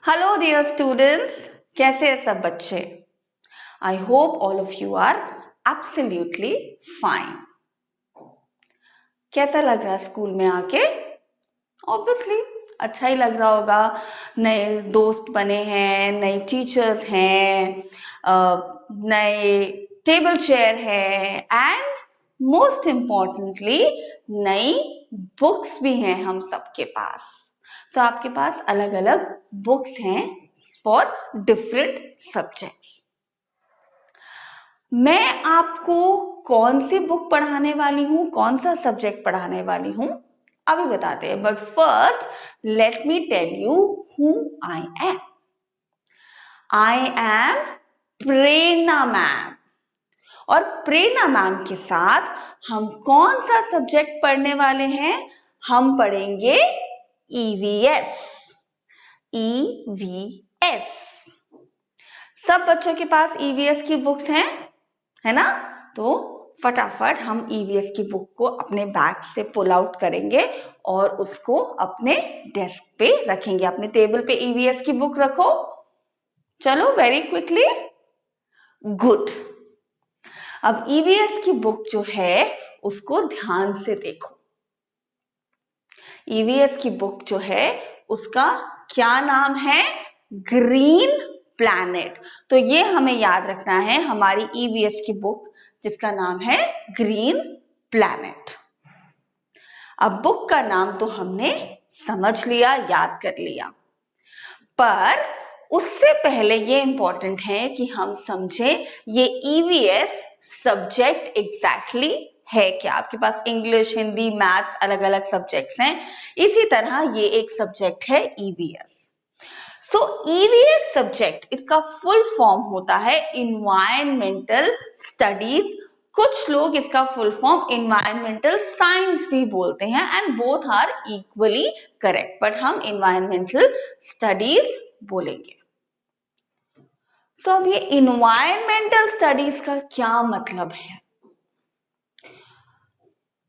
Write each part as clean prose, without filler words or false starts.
Hello dear students, कैसे हैं सब बच्चे? I hope all of you are absolutely fine. कैसा लग रहा है स्कूल में आके? ऑब्वियसली अच्छा ही लग रहा होगा। नए दोस्त बने हैं, नए टीचर्स हैं, नए टेबल चेयर है एंड मोस्ट इम्पॉर्टेंटली नई बुक्स भी हैं हम सबके पास। तो आपके पास अलग अलग बुक्स हैं फॉर डिफरेंट सब्जेक्ट्स। मैं आपको कौन सी बुक पढ़ाने वाली हूं, कौन सा सब्जेक्ट पढ़ाने वाली हूं अभी बताते हैं, but first let me tell you who I am. I am Prerna ma'am, और प्रेरणा मैम के साथ हम कौन सा सब्जेक्ट पढ़ने वाले हैं? हम पढ़ेंगे ईवीएस। ईवीएस सब बच्चों के पास ईवीएस की बुक्स हैं, है ना? तो फटाफट हम ईवीएस की बुक को अपने बैग से पुल आउट करेंगे और उसको अपने डेस्क पे रखेंगे। अपने टेबल पे ईवीएस की बुक रखो। चलो वेरी क्विकली। गुड। अब ईवीएस की बुक जो है उसको ध्यान से देखो। ईवीएस की बुक जो है उसका क्या नाम है? Green planet. तो ये हमें याद रखना है, हमारी ईवीएस की बुक जिसका नाम है ग्रीन प्लैनेट। अब बुक का नाम तो हमने समझ लिया, याद कर लिया, पर उससे पहले ये इंपॉर्टेंट है कि हम समझें ये ईवीएस सब्जेक्ट एग्जैक्टली है क्या। आपके पास इंग्लिश, हिंदी, मैथ्स अलग अलग सब्जेक्ट्स हैं, इसी तरह ये एक सब्जेक्ट है ईवीएस। सो ईवीएस सब्जेक्ट, इसका फुल फॉर्म होता है इन्वायरमेंटल स्टडीज। कुछ लोग इसका फुल फॉर्म इन्वायरमेंटल साइंस भी बोलते हैं and both are equally correct, but हम इन्वायरमेंटल स्टडीज बोलेंगे। तो अब ये इन्वायरमेंटल स्टडीज का क्या मतलब है?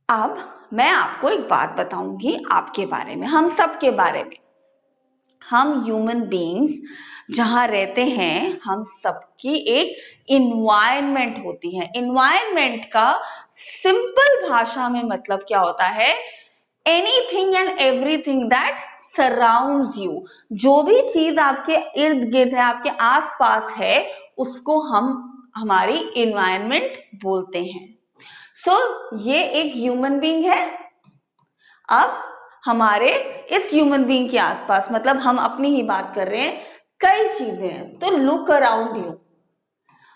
अब मैं आपको एक बात बताऊंगी आपके बारे में, हम सब के बारे में। हम ह्यूमन बीइंग्स जहां रहते हैं, हम सबकी एक इन्वायरमेंट होती है। इन्वायरमेंट का सिंपल भाषा में मतलब क्या होता है? Anything and everything that surrounds you. जो भी चीज आपके इर्द गिर्द है, आपके आसपास है, उसको हम हमारी इन्वायरमेंट बोलते हैं। सो ये एक ह्यूमन बीइंग है। अब हमारे इस ह्यूमन बीइंग के आसपास, मतलब हम अपनी ही बात कर रहे हैं, कई चीजें हैं। तो लुक अराउंड यू,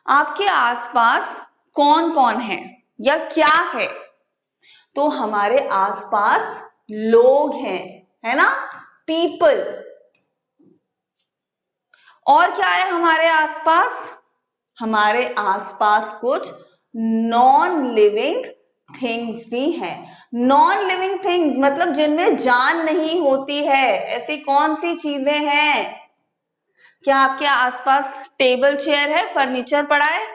आपके आसपास कौन कौन है या क्या है? तो हमारे आसपास लोग हैं, है ना? पीपल। और क्या है हमारे आसपास? हमारे आसपास कुछ नॉन लिविंग थिंग्स भी हैं। नॉन लिविंग थिंग्स मतलब जिनमें जान नहीं होती है। ऐसी कौन सी चीजें हैं? क्या आपके आसपास टेबल चेयर है, फर्नीचर पड़ा है,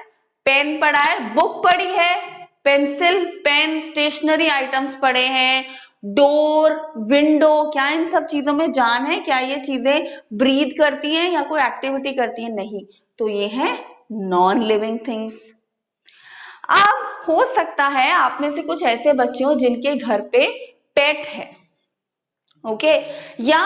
पेन पड़ा है, बुक पड़ी है, पेंसिल, पेन, स्टेशनरी आइटम्स पड़े हैं, डोर, विंडो? क्या इन सब चीजों में जान है? क्या ये चीजें ब्रीथ करती हैं या कोई एक्टिविटी करती हैं? नहीं। तो ये है नॉन लिविंग थिंग्स। अब हो सकता है आप में से कुछ ऐसे बच्चे हो जिनके घर पे पेट है, ओके? या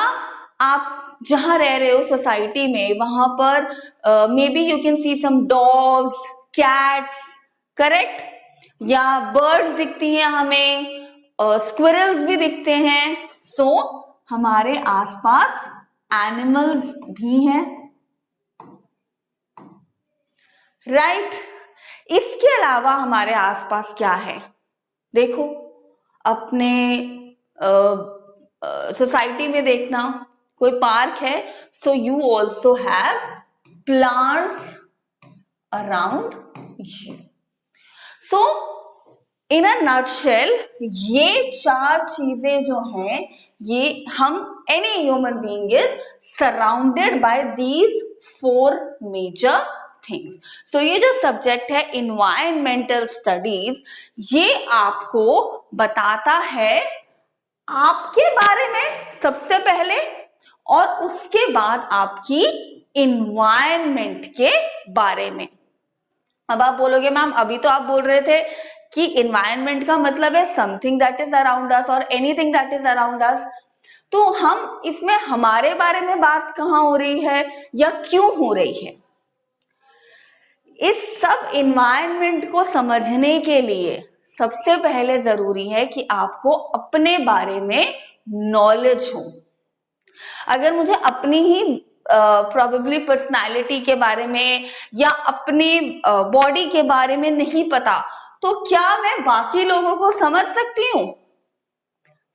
आप जहां रह रहे हो सोसाइटी में, वहां पर maybe you can see some dogs, cats, correct? या बर्ड्स दिखती हैं हमें, स्क्विरल्स भी दिखते हैं। सो हमारे आसपास एनिमल्स भी हैं, राइट? इसके अलावा हमारे आसपास क्या है? देखो, अपने सोसाइटी में देखना, कोई पार्क है, so you also have plants around you. So in a nutshell, ये चार चीजें जो हैं, ये हम any human being is surrounded by these four major things. So ये जो सब्जेक्ट है इन्वायरमेंटल स्टडीज, ये आपको बताता है आपके बारे में सबसे पहले, और उसके बाद आपकी इन्वायरमेंट के बारे में। अब आप बोलोगे मैम अभी तो आप बोल रहे थे कि इन्वायरमेंट का मतलब है something that is around us और anything that is around us, तो हम इसमें हमारे बारे में बात कहाँ हो रही है या क्यों हो रही है? इस सब इन्वायरमेंट को समझने के लिए सबसे पहले जरूरी है कि आपको अपने बारे में नॉलेज हो। अगर मुझे अपनी ही प्रोबेबली पर्सनालिटी के बारे में या अपनी बॉडी के बारे में नहीं पता, तो क्या मैं बाकी लोगों को समझ सकती हूँ?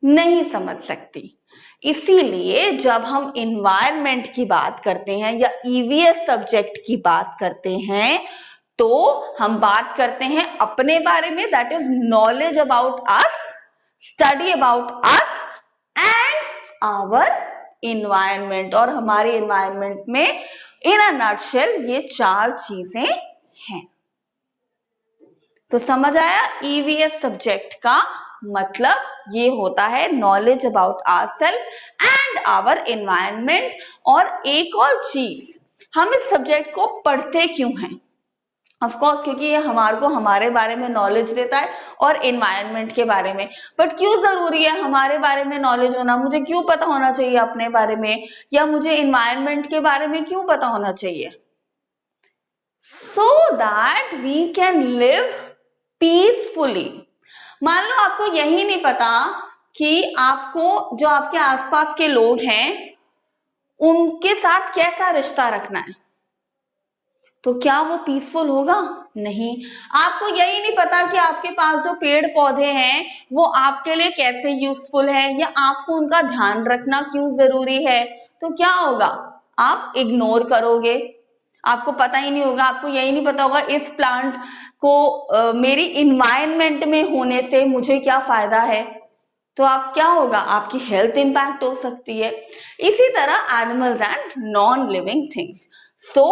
नहीं समझ सकती। इसीलिए जब हम इन्वायरमेंट की बात करते हैं या ईवीएस सब्जेक्ट की बात करते हैं, तो हम बात करते हैं अपने बारे में, that is knowledge about us, study about us and our environment. और हमारे इन्वायरमेंट में इन अ नटशेल ये 4 चीजें हैं। तो समझ आया, ईवीएस सब्जेक्ट का मतलब ये होता है knowledge about ourself and our environment. और एक और चीज, हम इस सब्जेक्ट को पढ़ते क्यों हैं? ऑफ कोर्स क्योंकि ये हमारे को हमारे बारे में नॉलेज देता है और एनवायरनमेंट के बारे में। बट क्यों जरूरी है हमारे बारे में नॉलेज होना? मुझे क्यों पता होना चाहिए अपने बारे में, या मुझे एनवायरनमेंट के बारे में क्यों पता होना चाहिए? So that we can live peacefully. मान लो आपको यही नहीं पता कि आपको जो आपके आसपास के लोग हैं उनके साथ कैसा रिश्ता रखना है, तो क्या वो पीसफुल होगा? नहीं। आपको यही नहीं पता कि आपके पास जो पेड़ पौधे हैं वो आपके लिए कैसे यूजफुल है या आपको उनका ध्यान रखना क्यों जरूरी है, तो क्या होगा? आप इग्नोर करोगे, आपको पता ही नहीं होगा, आपको यही नहीं पता होगा इस प्लांट को मेरी इन्वायरमेंट में होने से मुझे क्या फायदा है, तो आप क्या होगा? आपकी हेल्थ इंपैक्ट हो सकती है। इसी तरह animals and non living things. So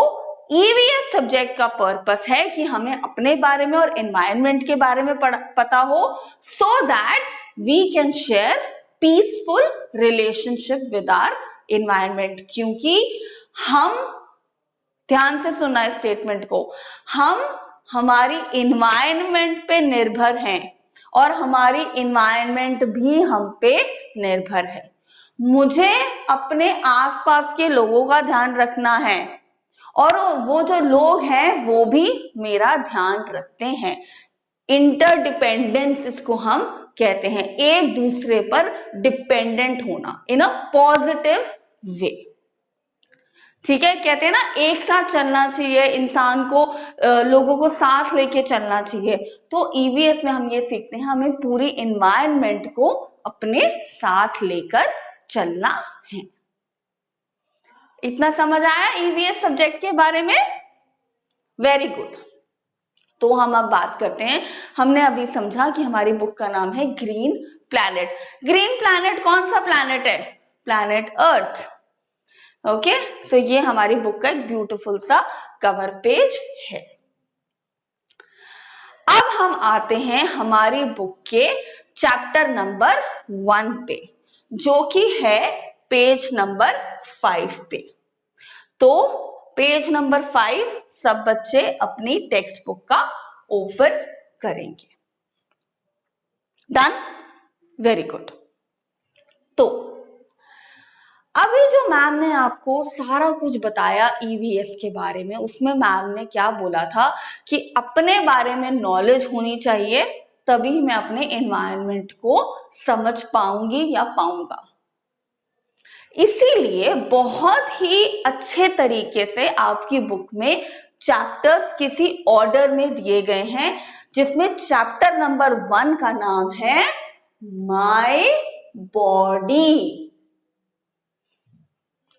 EVS subject का पर्पस है कि हमें अपने बारे में और एनवायरनमेंट के बारे में पता हो, so that we can share peaceful relationship with our environment. क्योंकि हम, ध्यान से सुनना है स्टेटमेंट को, हम हमारी एनवायरनमेंट पे निर्भर हैं और हमारी एनवायरनमेंट भी हम पे निर्भर है। मुझे अपने आसपास के लोगों का ध्यान रखना है और वो जो लोग हैं वो भी मेरा ध्यान रखते हैं। इंटरडिपेंडेंस इसको हम कहते हैं, एक दूसरे पर डिपेंडेंट होना इन अ पॉजिटिव वे। ठीक है, कहते हैं ना एक साथ चलना चाहिए इंसान को, लोगों को साथ लेके चलना चाहिए। तो ईवीएस में हम ये सीखते हैं हमें पूरी एनवायरनमेंट को अपने साथ लेकर चलना है। इतना समझ आया ईवीएस सब्जेक्ट के बारे में? Very good. तो हम अब बात करते हैं, हमने अभी समझा कि हमारी बुक का नाम है ग्रीन प्लैनेट। ग्रीन प्लैनेट कौन सा प्लैनेट है? Planet earth. ओके, सो ये हमारी बुक का एक ब्यूटीफुल सा कवर पेज है। अब हम आते हैं हमारी बुक के चैप्टर नंबर 1 पे, जो कि है पेज नंबर 5 पे। तो पेज नंबर 5 सब बच्चे अपनी टेक्स्ट बुक का ओपन करेंगे। डन? Very good. तो अभी जो मैम ने आपको सारा कुछ बताया ईवीएस के बारे में, उसमें मैम ने क्या बोला था कि अपने बारे में नॉलेज होनी चाहिए, तभी मैं अपने एनवायरनमेंट को समझ पाऊंगी या पाऊंगा। इसीलिए बहुत ही अच्छे तरीके से आपकी बुक में चैप्टर्स किसी ऑर्डर में दिए गए हैं, जिसमें चैप्टर नंबर 1 का नाम है माय बॉडी।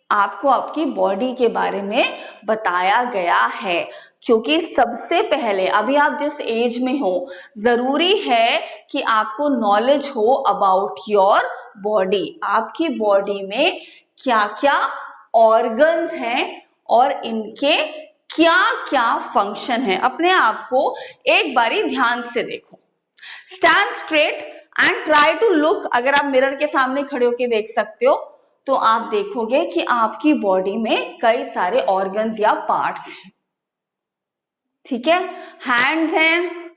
आपको आपकी बॉडी के बारे में बताया गया है, क्योंकि सबसे पहले अभी आप जिस एज में हो जरूरी है कि आपको नॉलेज हो अबाउट योर बॉडी। आपकी बॉडी में क्या क्या ऑर्गन्स हैं और इनके क्या क्या फंक्शन है, अपने आप को एक बारी ध्यान से देखो। Stand straight and try to look. अगर आप मिरर के सामने खड़े होकर देख सकते हो तो आप देखोगे कि आपकी बॉडी में कई सारे ऑर्गन्स या पार्ट्स हैं, ठीक है। हैंड्स हैं,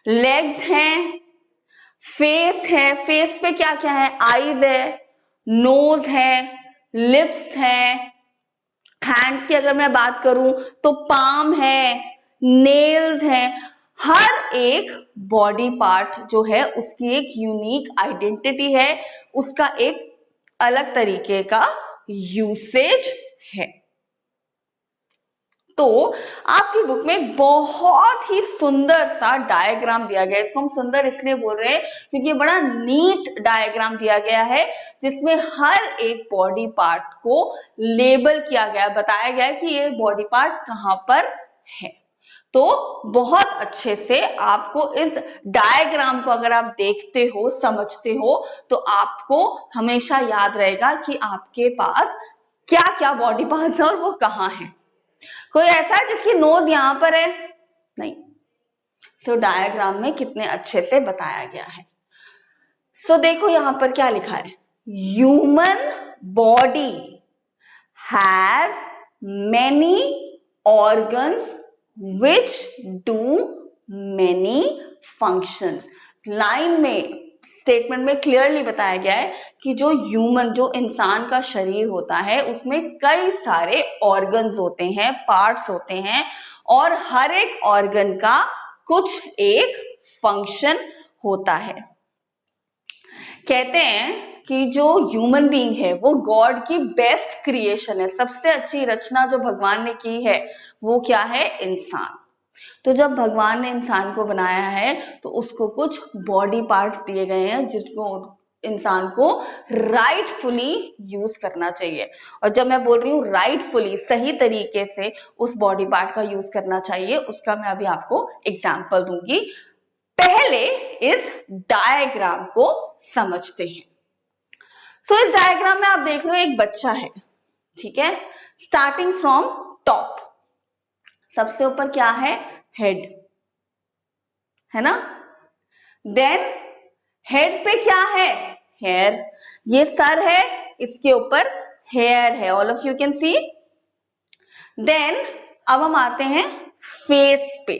लेग्स हैं, फेस है, फेस पे क्या क्या है, आईज है, नोज है, लिप्स है। हैंड्स की अगर मैं बात करूं तो पाम है, नेल्स है। हर एक बॉडी पार्ट जो है उसकी एक यूनिक आइडेंटिटी है, उसका एक अलग तरीके का यूसेज है। तो आपकी बुक में बहुत ही सुंदर सा डायग्राम दिया गया है। इसको हम सुंदर इसलिए बोल रहे हैं क्योंकि बड़ा नीट डायग्राम दिया गया है, जिसमें हर एक बॉडी पार्ट को लेबल किया गया, बताया गया है कि ये बॉडी पार्ट कहां पर है। तो बहुत अच्छे से आपको इस डायग्राम को अगर आप देखते हो, समझते हो, तो आपको हमेशा याद रहेगा कि आपके पास क्या क्या बॉडी पार्ट्स हैं और वो कहां है। कोई ऐसा है जिसकी नोज यहां पर है? नहीं। सो डायग्राम में कितने अच्छे से बताया गया है। सो देखो यहां पर क्या लिखा है, human body has many organs which do many functions. Line में, स्टेटमेंट में क्लियरली बताया गया है कि जो ह्यूमन, जो इंसान का शरीर होता है, उसमें कई सारे ऑर्गन्स होते हैं, पार्ट्स होते हैं, और हर एक ऑर्गन का कुछ एक फंक्शन होता है। कहते हैं कि जो ह्यूमन बीइंग है वो गॉड की बेस्ट क्रिएशन है, सबसे अच्छी रचना जो भगवान ने की है वो क्या है, इंसान। तो जब भगवान ने इंसान को बनाया है तो उसको कुछ बॉडी पार्ट्स दिए गए हैं जिसको इंसान को राइटफुली यूज करना चाहिए। और जब मैं बोल रही हूँ राइटफुली, सही तरीके से उस बॉडी पार्ट का यूज करना चाहिए, उसका मैं अभी आपको एग्जांपल दूंगी। पहले इस डायग्राम को समझते हैं। सो इस डायग्राम में आप देख रहे हो एक बच्चा है, ठीक है। स्टार्टिंग फ्रॉम टॉप, सबसे ऊपर क्या है, हेड, है ना। देन हेड पे क्या है, हेयर, ये सर है, इसके ऊपर हेयर है, all of you can see. Then अब हम आते हैं फेस पे,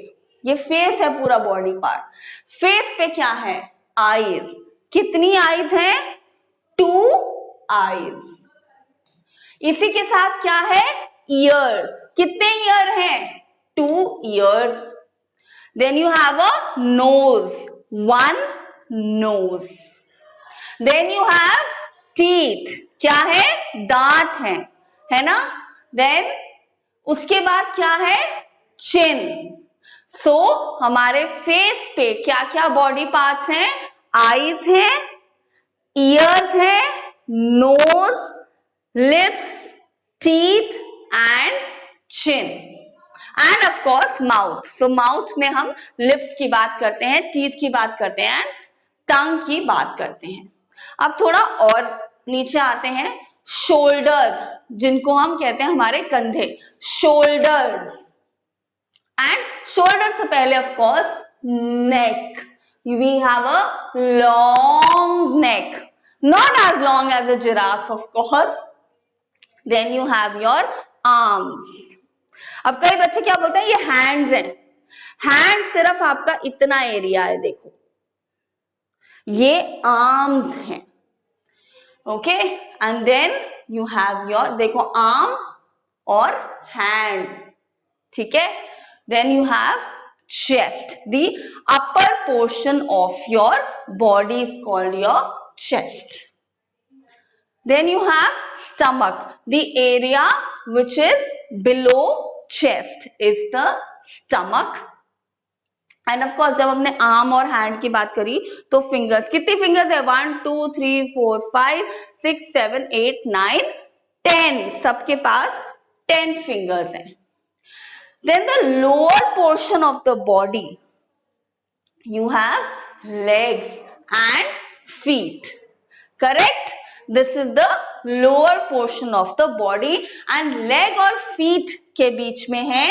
ये फेस है पूरा बॉडी पार्ट। फेस पे क्या है, आईज, कितनी आईज है, 2 आईज। इसी के साथ क्या है, ईयर, कितने ईयर हैं, 2 years. Then you have a nose, 1 nose. Then you have teeth, क्या है, दांत है ना। Then उसके बाद क्या है, chin. So हमारे फेस पे क्या क्या बॉडी पार्ट्स हैं, आईज हैं, ईयर्स हैं, nose, lips, teeth and chin, and of course mouth. So mouth में हम लिप्स की बात करते हैं, टीथ की बात करते हैं, टंग की बात करते हैं। अब थोड़ा और नीचे आते हैं, शोल्डर्स, जिनको हम कहते हैं हमारे कंधे, शोल्डर्स। एंड शोल्डर से पहले of course neck, we have a long neck, not as long as a giraffe of course. Then you have your arms. अब कई बच्चे क्या बोलते हैं, ये हैंड्स हैं। हैंड सिर्फ आपका इतना एरिया है, देखो ये आर्म्स हैं, okay. And then you have your, देखो आर्म और हैंड, ठीक है। Then you have chest, the upper portion of your body is called your chest. Then you have stomach, the area which is below chest is the stomach. And of course जब हमने arm और hand की बात करी तो fingers, कितनी fingers है, 1 2 3 4 5 6 7 8 9 10, सबके पास 10 फिंगर्स हैं। Then the lower portion of the body, you have legs and feet, correct. This is the lower portion of the body and leg और feet के बीच में है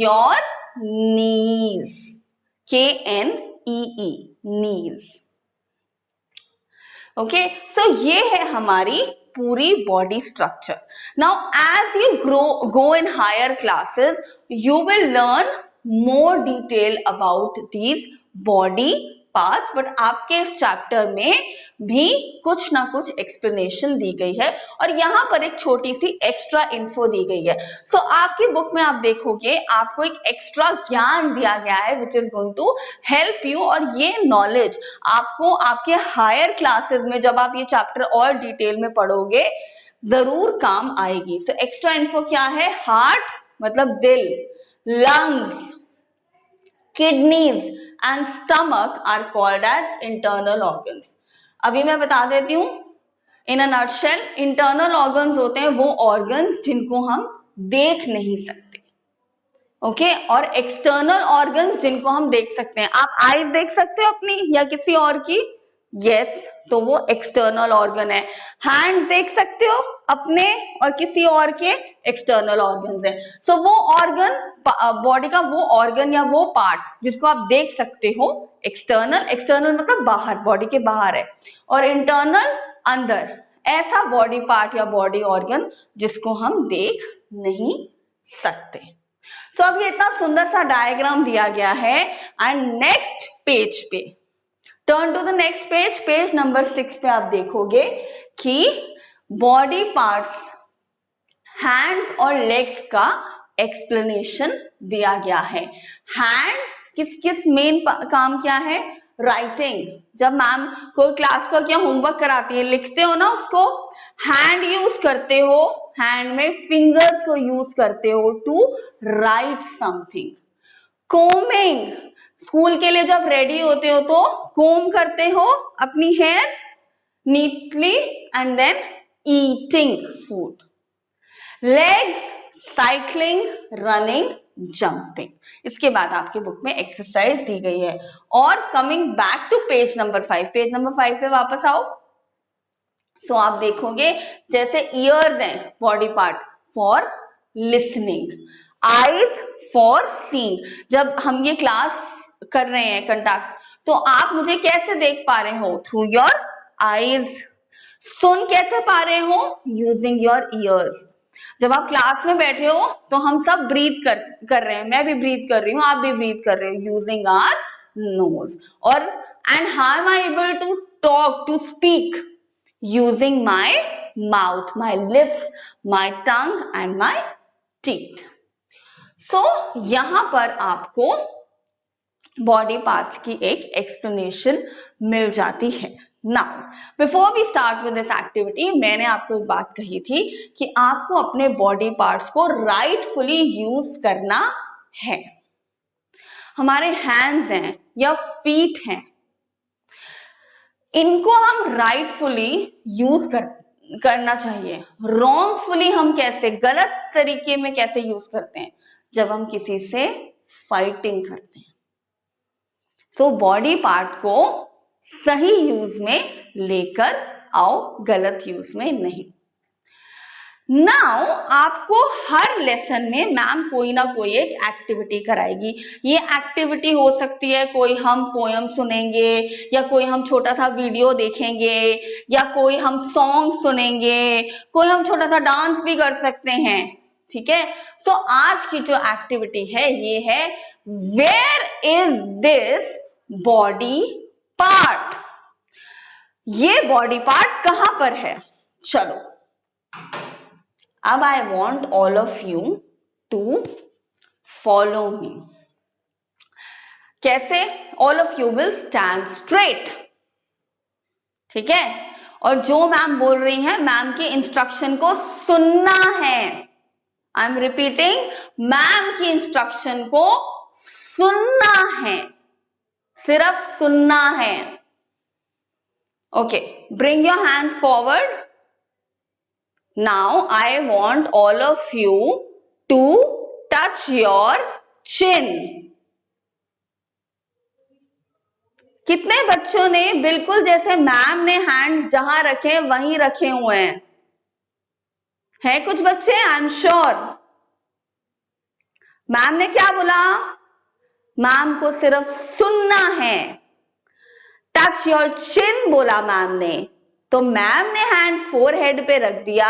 your knees, KNEE, knees, okay. So ये है हमारी पूरी body structure. Now as you go in higher classes, you will learn more detail about these body parts, but आपके इस चैप्टर में भी कुछ ना कुछ एक्सप्लेनेशन दी गई है और यहाँ पर एक छोटी सी एक्स्ट्रा इन्फो दी गई है. सो आपकी बुक में आप देखोगे आपको एक एक्स्ट्रा ज्ञान दिया गया है which is going to help you, और ये नॉलेज आपको आपके हायर क्लासेस में जब आप ये चैप्टर और डिटेल में पढ़ोगे जरूर काम आएगी. सो एक्स्ट्रा इन्फो क्या है? हार्ट मतलब दिल, lungs, kidneys and stomach are called as internal organs. अभी मैं बता देती हूँ इन अ नटशेल, इंटरनल ऑर्गन्स होते हैं वो ऑर्गन्स जिनको हम देख नहीं सकते, ओके और एक्सटर्नल ऑर्गन्स जिनको हम देख सकते हैं. आप आईज देख सकते हो अपनी या किसी और की? यस, तो वो एक्सटर्नल ऑर्गन है. हैंड्स देख सकते हो अपने और किसी और के? एक्सटर्नल ऑर्गन्स है. सो वो ऑर्गन बॉडी का वो ऑर्गन या वो पार्ट जिसको आप देख सकते हो एक्सटर्नल, एक्सटर्नल मतलब बाहर, बॉडी के बाहर है, और इंटरनल अंदर, ऐसा बॉडी पार्ट या बॉडी ऑर्गन जिसको हम देख नहीं सकते. सो अब ये इतना सुंदर सा डायग्राम दिया गया है एंड नेक्स्ट पेज पे turn to the next page, page number 6 पे आप देखोगे कि बॉडी पार्ट्स, हैंड्स और लेग्स का एक्सप्लेनेशन दिया गया है. हैंड किस किस मेन काम क्या है? राइटिंग. जब मैम कोई क्लास का क्या होमवर्क कराती है, लिखते हो ना उसको, हैंड यूज करते हो, हैंड में फिंगर्स को यूज करते हो to write something. Combing, school के लिए जब रेडी होते हो तो कोम करते हो अपनी hair neatly and then eating food. Legs, cycling, running, jumping. इसके बाद आपकी बुक में एक्सरसाइज दी गई है. और coming back to page number 5, page number 5 पे वापस आओ. सो आप देखोगे जैसे ईयर्स हैं body part for listening, eyes for seeing. जब हम ये क्लास कर रहे हैं कंडक्ट, तो आप मुझे कैसे देख पा रहे हो? Through your eyes. सुन कैसे पा रहे हो? Using your ears. जब आप क्लास में बैठे हो तो हम सब ब्रीथ कर रहे हैं, मैं भी ब्रीथ कर रही हूँ, आप भी ब्रीथ कर रहे हो, यूजिंग आवर नोज. और and how am I able to talk, to speak? Using my mouth, my lips, my tongue and my teeth. So यहां पर आपको बॉडी पार्ट्स की एक एक्सप्लेनेशन मिल जाती है. Now before we start with this activity, मैंने आपको एक बात कही थी कि आपको अपने बॉडी पार्ट्स को राइटफुली यूज करना है. हमारे हैंड्स हैं या फीट हैं, इनको हम राइटफुली यूज करना चाहिए. रॉन्गफुली हम कैसे, गलत तरीके में कैसे यूज करते हैं? जब हम किसी से फाइटिंग करते हैं. सो बॉडी पार्ट को सही यूज में लेकर आओ, गलत यूज में नहीं. नाउ आपको हर लेसन में मैम कोई ना कोई एक एक्टिविटी कराएगी. ये एक्टिविटी हो सकती है कोई हम पोयम सुनेंगे, या कोई हम छोटा सा वीडियो देखेंगे, या कोई हम सॉन्ग सुनेंगे, कोई हम छोटा सा डांस भी कर सकते हैं. ठीक है. सो आज की जो एक्टिविटी है ये है where is this body part. ये बॉडी पार्ट कहां पर है? चलो अब I want all of you to follow me. कैसे? All of you will stand straight. ठीक है. और जो मैम बोल रही हैं, मैम की इंस्ट्रक्शन को सुनना है. आई एम रिपीटिंग, मैम की इंस्ट्रक्शन को सुनना है, सिर्फ सुनना है. Okay, bring your hands forward. Now I want all of you to touch your chin. कितने बच्चों ने बिल्कुल जैसे मैम ने हैंड्स जहां रखे वहीं रखे हुए हैं? है कुछ बच्चे? I am sure. मैम ने क्या बोला? मैम को सिर्फ सुनना है. टच योर चिन बोला मैम ने. तो मैम ने हैंड फोरहेड पे रख दिया,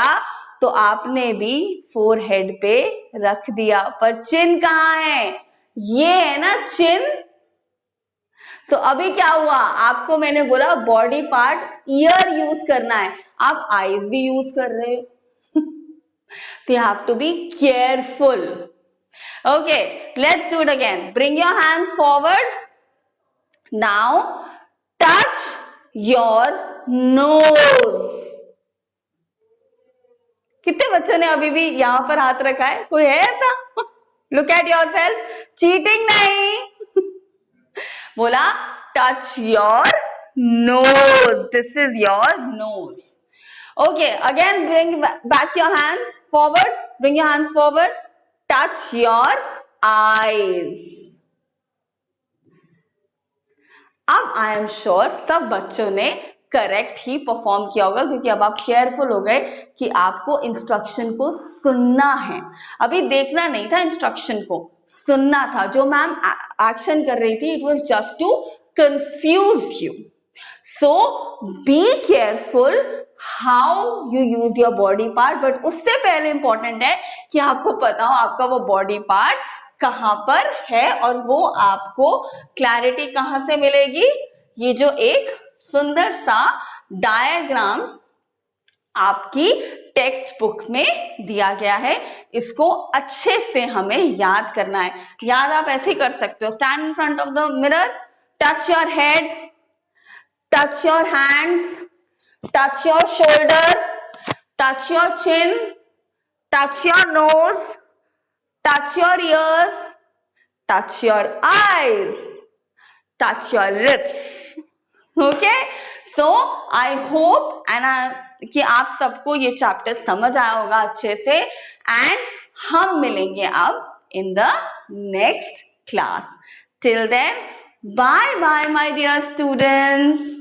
तो आपने भी फोरहेड पे रख दिया, पर चिन कहाँ है? ये है ना चिन। सो अभी क्या हुआ, आपको मैंने बोला बॉडी पार्ट ईयर यूज करना है, आप आईज भी यूज कर रहे हो। So you have to be careful. Okay, let's do it again. Bring your hands forward. Now touch your nose. कितने बच्चों ने अभी भी यहां पर हाथ रखा है? कोई है ऐसा? Look at your self, cheating नहीं। बोला touch your knows, this is your nose. Okay, again bring back your hands forward, bring your hands forward, touch your eyes. अब आई एम श्योर सब बच्चों ने करेक्ट ही परफॉर्म किया होगा, क्योंकि अब आप केयरफुल हो गए कि आपको इंस्ट्रक्शन को सुनना है। अभी देखना नहीं था, इंस्ट्रक्शन को सुनना था। जो मैम एक्शन कर रही थी, it was just to confuse you. So be careful how you use your body part, but उससे पहले इंपॉर्टेंट है कि आपको पता हो आपका वो बॉडी पार्ट कहां पर है, और वो आपको क्लैरिटी कहां से मिलेगी? ये जो एक सुंदर सा डायग्राम आपकी टेक्स्ट बुक में दिया गया है, इसको अच्छे से हमें याद करना है। याद आप ऐसे ही कर सकते हो, stand in front of the mirror, touch your head, touch your hands, touch your shoulder, touch your chin, touch your knows, touch your ears, touch your eyes, touch your lips. Okay? So I hope कि आप सबको ये chapter समझ आया होगा अच्छे से, and हम मिलेंगे अब in the next class. Till then, bye bye my dear students.